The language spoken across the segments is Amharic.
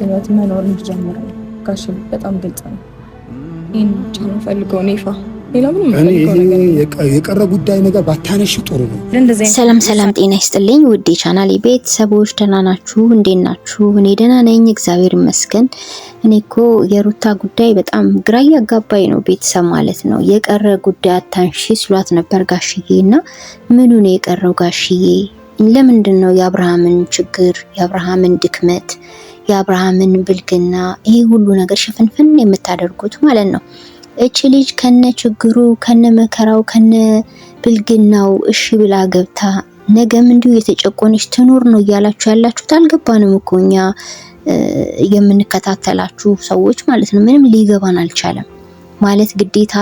ህይወት መኖር እንጀምር ጋሽ በጣም ግልጽ ነው። ይሄን ጫና ፈልገው ነይፋ ሌላ ምንም የቀረ ጉዳይ ነገር ባታነሽ ጥሩ ነው። ሰላም ጤና ይስጥልኝ ውድ የቻናሌ ቤተሰቦች ደህና ናችሁ? እንዴት ናችሁ? እኔ ደህና ነኝ እግዚአብሔር ይመስገን። እኔ እኮ የሩታ ጉዳይ በጣም ግራ ያጋባኝ ነው ቤተሰብ ማለት ነው። የቀረ ጉዳይ አታንሺ ስሏት ነበር ጋሽዬና ምኑ ነው የቀረው ጋሽዬ? ለምንድን ነው የአብርሃምን ችግር የአብርሃምን ድክመት የአብርሃምን ብልግና ይሄ ሁሉ ነገር ሽፍንፍን የምታደርጉት ማለት ነው? እቺ ልጅ ከነ ችግሩ ከነ መከራው ከነ ብልግናው እሺ ብላ ገብታ ነገም እንዲሁ የተጨቆነች ትኖር ነው እያላችሁ ያላችሁት አልገባንም እኮ እኛ የምንከታተላችሁ ሰዎች ማለት ነው። ምንም ሊገባን አልቻለም። ማለት ግዴታ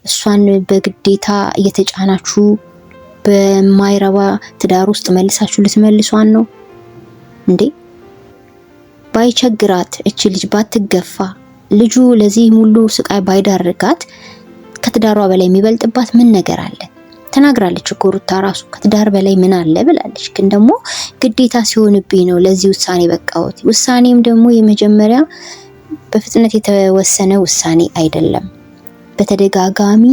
እሷን በግዴታ እየተጫናችሁ በማይረባ ትዳር ውስጥ መልሳችሁ ልትመልሷን ነው እንዴ? ባይቸግራት እቺ ልጅ ባትገፋ ልጁ ለዚህ ሙሉ ስቃይ ባይዳርጋት ከትዳሯ በላይ የሚበልጥባት ምን ነገር አለ? ተናግራለች እኮ ሩታ ራሱ ከትዳር በላይ ምን አለ ብላለች። ግን ደግሞ ግዴታ ሲሆንብኝ ነው ለዚህ ውሳኔ በቃሁት። ውሳኔም ደግሞ የመጀመሪያ በፍጥነት የተወሰነ ውሳኔ አይደለም። በተደጋጋሚ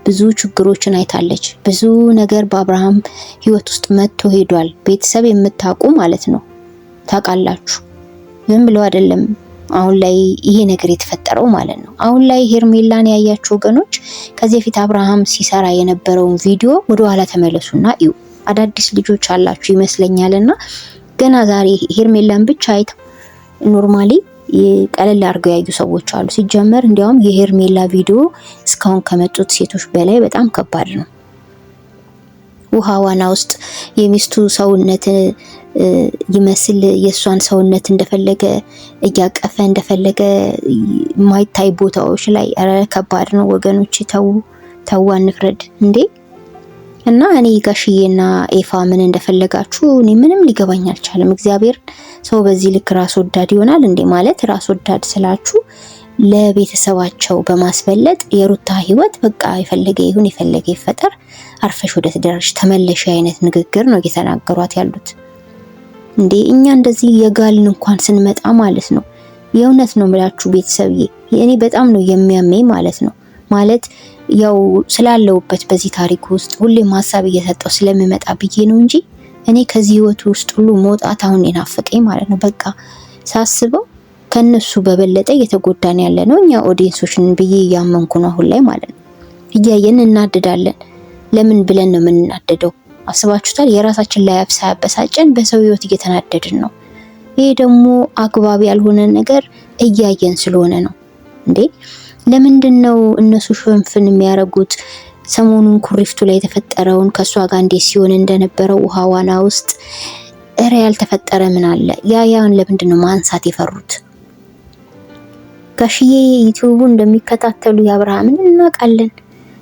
ብዙ ችግሮችን አይታለች። ብዙ ነገር በአብርሃም ህይወት ውስጥ መጥቶ ሄዷል። ቤተሰብ የምታውቁ ማለት ነው ታውቃላችሁ። ዝም ብሎ አይደለም አሁን ላይ ይሄ ነገር የተፈጠረው ማለት ነው። አሁን ላይ ሄርሜላን ያያችሁ ወገኖች ከዚህ በፊት አብርሃም ሲሰራ የነበረውን ቪዲዮ ወደ ኋላ ተመለሱና እዩ። አዳዲስ ልጆች አላችሁ ይመስለኛልና ገና ዛሬ ሄርሜላን ብቻ አይተው ኖርማሊ ቀለል አድርገው ያዩ ሰዎች አሉ። ሲጀመር እንዲያውም የሄርሜላ ቪዲዮ እስካሁን ከመጡት ሴቶች በላይ በጣም ከባድ ነው። ውሃ ዋና ውስጥ የሚስቱ ሰውነት ይመስል የሷን ሰውነት እንደፈለገ እያቀፈ እንደፈለገ ማይታይ ቦታዎች ላይ ከባድ ነው ወገኖች። ተው አንፍረድ እንዴ! እና እኔ ጋሽዬና ኤፋ ምን እንደፈለጋችሁ እኔ ምንም ሊገባኝ አልቻለም። እግዚአብሔር ሰው በዚህ ልክ ራስ ወዳድ ይሆናል እንዴ? ማለት ራስ ወዳድ ስላችሁ ለቤተሰባቸው በማስበለጥ የሩታ ህይወት በቃ የፈለገ ይሁን የፈለገ ይፈጠር አርፈሽ ወደ ትዳርሽ ተመለሽ አይነት ንግግር ነው እየተናገሯት ያሉት እንዴ። እኛ እንደዚህ የጋልን እንኳን ስንመጣ ማለት ነው የእውነት ነው የምላችሁ ቤተሰብዬ እኔ በጣም ነው የሚያመኝ ማለት ነው። ማለት ያው ስላለውበት በዚህ ታሪክ ውስጥ ሁሌም ሀሳብ እየሰጠው ስለምመጣ ብዬ ነው እንጂ እኔ ከዚህ ህይወት ውስጥ ሁሉ መውጣት አሁን የናፈቀኝ ማለት ነው። በቃ ሳስበው ከነሱ በበለጠ እየተጎዳን ያለ ነው እኛ ኦዲየንሶችን ብዬ እያመንኩ ነው አሁን ላይ ማለት ነው። እያየን እናድዳለን። ለምን ብለን ነው የምንናደደው? አስባችሁታል? የራሳችን ላይ ያበሳጨን በሰው ህይወት እየተናደድን ነው። ይሄ ደግሞ አግባብ ያልሆነ ነገር እያየን ስለሆነ ነው እንዴ። ለምንድነው እነሱ ሽንፍን የሚያረጉት? ሰሞኑን ኩሪፍቱ ላይ የተፈጠረውን ከሷ ጋር እንዴት ሲሆን እንደነበረው ውሃ ዋና ውስጥ እረ ያልተፈጠረ ምን አለ? ያን ለምንድነው ማንሳት የፈሩት? ጋሽዬ ዩቲዩቡ እንደሚከታተሉ የአብርሃምን እናውቃለን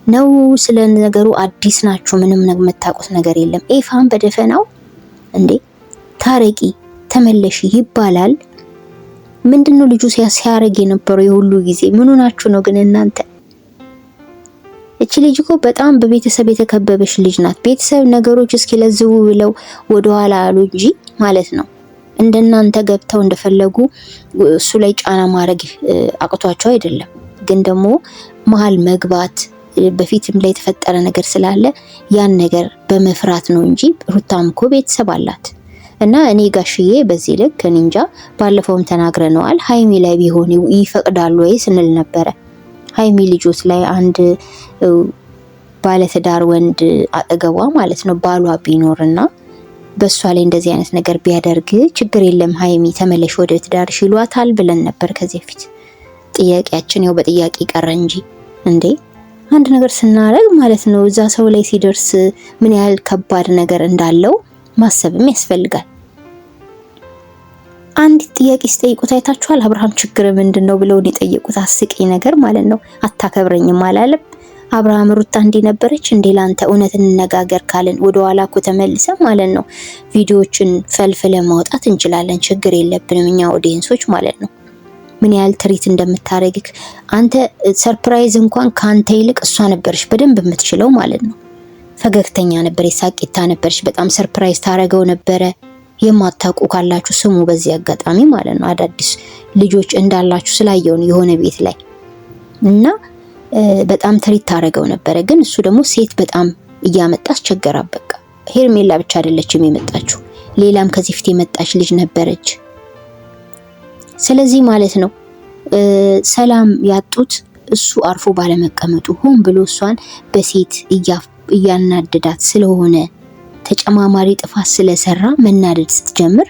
ነው። ስለ ነገሩ አዲስ ናችሁ፣ ምንም የምታውቁት ነገር የለም። ኤፋን በደፈናው እንዴ ታረቂ ተመለሺ ይባላል። ምንድነው ልጁ ሲያረግ የነበረው የሁሉ ጊዜ? ምኑ ናችሁ ነው ግን እናንተ? እቺ ልጅ እኮ በጣም በቤተሰብ የተከበበች ልጅ ናት። ቤተሰብ ነገሮች እስኪለዝቡ ብለው ወደኋላ አሉ እንጂ ማለት ነው እንደናንተ ገብተው እንደፈለጉ እሱ ላይ ጫና ማድረግ አቅቷቸው አይደለም። ግን ደግሞ መሀል መግባት በፊትም ላይ የተፈጠረ ነገር ስላለ ያን ነገር በመፍራት ነው እንጂ ሩታም እኮ ቤተሰብ አላት። እና እኔ ጋሽዬ በዚህ ልክ እንጃ። ባለፈውም ተናግረነዋል። ሃይሚ ላይ ቢሆን ይፈቅዳሉ ወይ ስንል ነበረ። ሃይሚ ልጆች ላይ አንድ ባለትዳር ወንድ አጠገቧ ማለት ነው ባሏ ቢኖርና በሷ ላይ እንደዚህ አይነት ነገር ቢያደርግ ችግር የለም ሃይሚ ተመለሽ ወደ ትዳርሽ ይሏታል ብለን ነበር ከዚህ በፊት። ጥያቄያችን ያው በጥያቄ ቀረ እንጂ እንዴ አንድ ነገር ስናረግ ማለት ነው እዛ ሰው ላይ ሲደርስ ምን ያህል ከባድ ነገር እንዳለው ማሰብም ያስፈልጋል። አንድ ጥያቄ ሲጠይቁት አይታችኋል? አብርሃም ችግር ምንድነው ብለው የጠየቁት አስቂኝ ነገር ማለት ነው። አታከብረኝም አላለም አብርሃም ሩታ እንዲነበረች እንዴ ላንተ እውነት እንነጋገር ካለን ወደ ኋላ እኮ ተመልሰ ማለት ነው ቪዲዮዎችን ፈልፍለን ማውጣት እንችላለን። ችግር የለብንም እኛ ኦዲየንሶች ማለት ነው። ምን ያህል ትሪት እንደምታረግክ አንተ ሰርፕራይዝ እንኳን ካንተ ይልቅ እሷ ነበርሽ በደንብ የምትችለው ማለት ነው። ፈገግተኛ ነበርሽ፣ ሳቂታ ነበርሽ፣ በጣም ሰርፕራይዝ ታረገው ነበረ። የማታውቁ ካላችሁ ስሙ በዚህ አጋጣሚ ማለት ነው። አዳዲስ ልጆች እንዳላችሁ ስላየው ነው የሆነ ቤት ላይ እና በጣም ትሪት ታረገው ነበረ። ግን እሱ ደግሞ ሴት በጣም እያመጣ አስቸገራት። በቃ ሄርሜላ ብቻ አይደለችም የመጣችው፣ ሌላም ከዚህ ፊት የመጣች ልጅ ነበረች። ስለዚህ ማለት ነው ሰላም ያጡት እሱ አርፎ ባለመቀመጡ ሆን ብሎ እሷን በሴት እያናደዳት ስለሆነ ተጨማማሪ ጥፋት ስለሰራ መናደድ ስትጀምር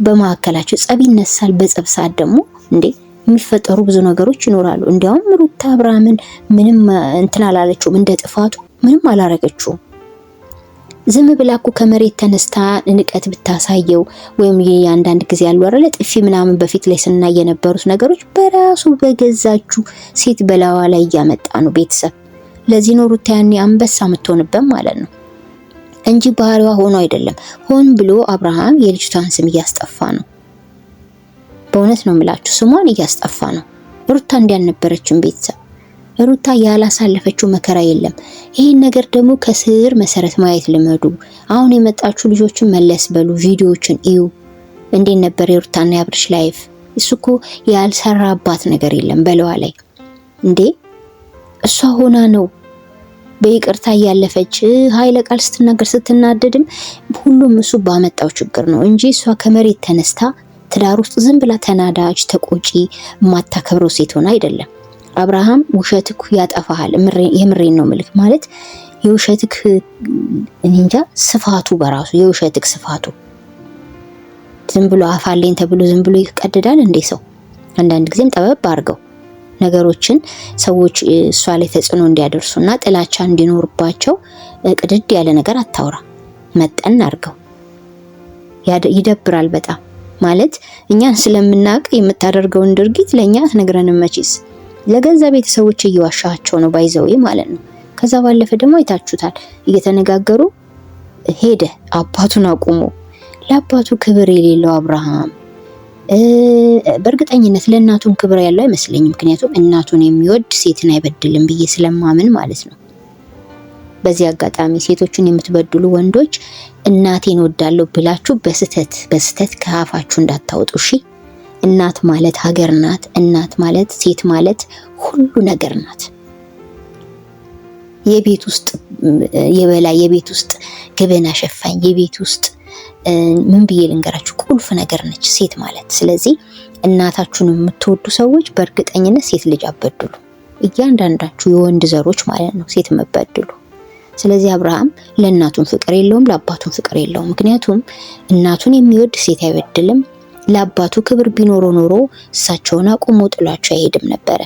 በመካከላቸው ጸብ ይነሳል። በጸብ ሰዓት ደግሞ የሚፈጠሩ ብዙ ነገሮች ይኖራሉ። እንዲያውም ሩታ አብርሃምን ምንም እንትን አላለችውም፣ እንደ ጥፋቱ ምንም አላረገችውም። ዝም ብላ እኮ ከመሬት ተነስታ ንቀት ብታሳየው ወይም የአንዳንድ ጊዜ ያሉ አይደለ ጥፊ ምናምን በፊት ላይ ስናይ የነበሩት ነገሮች በራሱ በገዛችሁ ሴት በላዋ ላይ እያመጣ ነው ቤተሰብ። ለዚህ ነው ሩታ ያኔ አንበሳ የምትሆንበት ማለት ነው እንጂ ባህሪዋ ሆኖ አይደለም። ሆን ብሎ አብርሃም የልጅቷን ስም እያስጠፋ ነው። በእውነት ነው የምላችሁ፣ ስሟን እያስጠፋ ነው። ሩታ እንዲያልነበረችም ቤተሰብ ሩታ ያላሳለፈችው መከራ የለም። ይሄን ነገር ደግሞ ከስር መሰረት ማየት ልመዱ። አሁን የመጣችሁ ልጆችን መለስ በሉ፣ ቪዲዮዎችን እዩ። እንዴት ነበር የሩታና የአብርሽ ላይፍ? እሱኮ ያልሰራባት ነገር የለም በለዋ ላይ እሷ ሆና ነው በይቅርታ ያለፈች። ኃይለ ቃል ስትናገር ስትናደድም ሁሉም እሱ ባመጣው ችግር ነው እንጂ እሷ ከመሬት ተነስታ ትዳር ውስጥ ዝም ብላ ተናዳጅ ተቆጪ ማታከብረው ሴት ሆና አይደለም። አብርሃም ውሸትክ ያጠፋሃል። የምሬን ነው ምልክ ማለት የውሸትክ እንጃ ስፋቱ በራሱ የውሸትክ ስፋቱ ዝም ብሎ አፋለኝ ተብሎ ዝም ብሎ ይቀደዳል እንዴ ሰው? አንዳንድ ጊዜም ጠበብ አድርገው ነገሮችን ሰዎች እሷ ላይ ተጽዕኖ እንዲያደርሱና ጥላቻ እንዲኖርባቸው ቅድድ ያለ ነገር አታውራ። መጠን አድርገው ይደብራል በጣም ማለት እኛን ስለምናውቅ የምታደርገውን ድርጊት ለኛ አትነግረንም መቼስ። ለገዛ ቤተሰቦች እየዋሻቸው ነው ባይዘው ማለት ነው። ከዛ ባለፈ ደግሞ አይታችሁታል እየተነጋገሩ ሄደ አባቱን አቁሞ። ለአባቱ ክብር የሌለው አብርሃም በእርግጠኝነት ለእናቱን ክብር ያለው አይመስለኝም። ምክንያቱም እናቱን የሚወድ ሴትን አይበድልም ብዬ ስለማምን ማለት ነው። በዚህ አጋጣሚ ሴቶችን የምትበድሉ ወንዶች እናቴን ወዳለሁ ብላችሁ በስተት ከአፋችሁ እንዳታወጡ እሺ። እናት ማለት ሀገር ናት። እናት ማለት ሴት ማለት ሁሉ ነገር ናት። የቤት ውስጥ የበላይ የቤት ውስጥ ግብና ሸፋኝ የቤት ውስጥ ምን ብዬ ልንገራችሁ ቁልፍ ነገር ነች ሴት ማለት። ስለዚህ እናታችሁን የምትወዱ ሰዎች በእርግጠኝነት ሴት ልጅ አበድሉ። እያንዳንዳችሁ የወንድ ዘሮች ማለት ነው ሴት መበድሉ። ስለዚህ አብርሃም ለእናቱን ፍቅር የለውም፣ ለአባቱን ፍቅር የለውም። ምክንያቱም እናቱን የሚወድ ሴት አይበድልም። ለአባቱ ክብር ቢኖረው ኖሮ እሳቸውን አቁሞ ጥሏቸው አይሄድም ነበረ።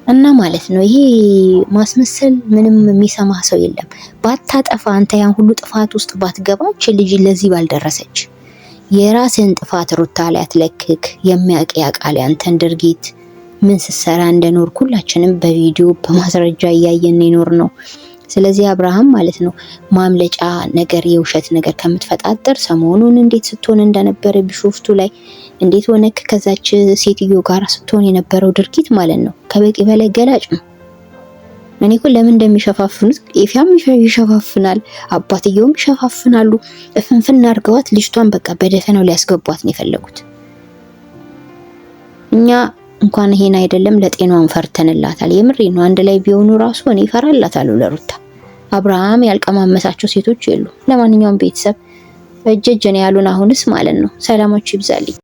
እና ማለት ነው ይሄ ማስመሰል ምንም የሚሰማ ሰው የለም። ባታጠፋ አንተ ያን ሁሉ ጥፋት ውስጥ ባትገባች ልጅ ለዚህ ባልደረሰች። የራስን ጥፋት ሩታ ላይ አትለክክ። የሚያውቅ ያውቃል ያንተን ድርጊት ምን ስትሰራ እንደኖር ሁላችንም በቪዲዮ በማስረጃ እያየን ይኖር ነው። ስለዚህ አብርሃም ማለት ነው ማምለጫ ነገር የውሸት ነገር ከምትፈጣጠር ሰሞኑን እንዴት ስትሆን እንደነበረ ቢሾፍቱ ላይ እንዴት ሆነክ ከዛች ሴትዮ ጋር ስትሆን የነበረው ድርጊት ማለት ነው ከበቂ በላይ ገላጭ ነው። እኔ እኮ ለምን እንደሚሸፋፍኑት ኤፊያም ይሸፋፍናል፣ አባትየውም ይሸፋፍናሉ። ፍንፍን አድርገዋት ልጅቷን በቃ በደፈናው ሊያስገቧት ነው የፈለጉት። እኛ እንኳን ይሄን አይደለም ለጤናዋን ፈርተንላታል። የምሬ ነው። አንድ ላይ ቢሆኑ ራሱ እኔ ፈራላታለሁ ለሩታ። አብርሃም ያልቀማመሳቸው ሴቶች የሉ። ለማንኛውም ቤተሰብ እጀጀን ያሉን አሁንስ ማለት ነው። ሰላማችሁ ይብዛልኝ።